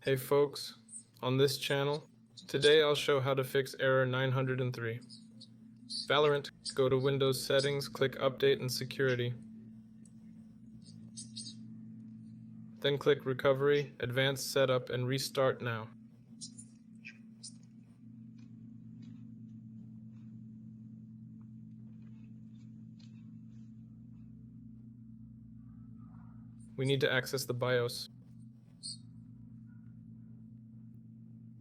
Hey folks, on this channel, today I'll show how to fix error 903. Valorant, go to Windows Settings, click Update and Security. Then click Recovery, Advanced Setup and Restart Now. We need to access the BIOS.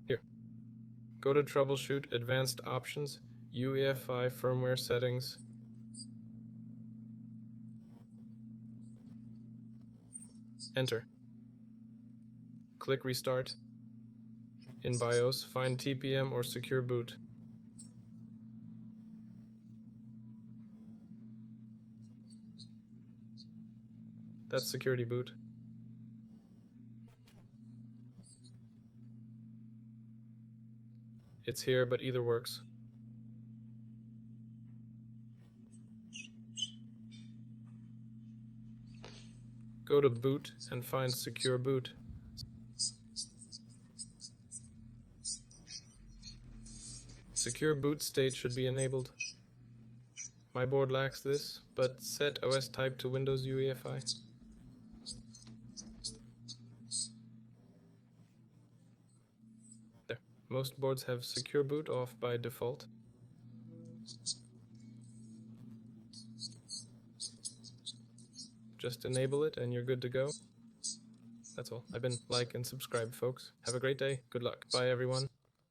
Here. Go to Troubleshoot, Advanced Options, UEFI Firmware Settings. Enter. Click Restart. In BIOS, find TPM or Secure Boot. That's Security Boot. It's here, but either works. Go to Boot and find Secure Boot. Secure boot state should be enabled. My board lacks this, but set OS type to Windows UEFI. There. Most boards have secure boot off by default. Just enable it and you're good to go. That's all. I've been like and subscribe, folks. Have a great day. Good luck. Bye, everyone.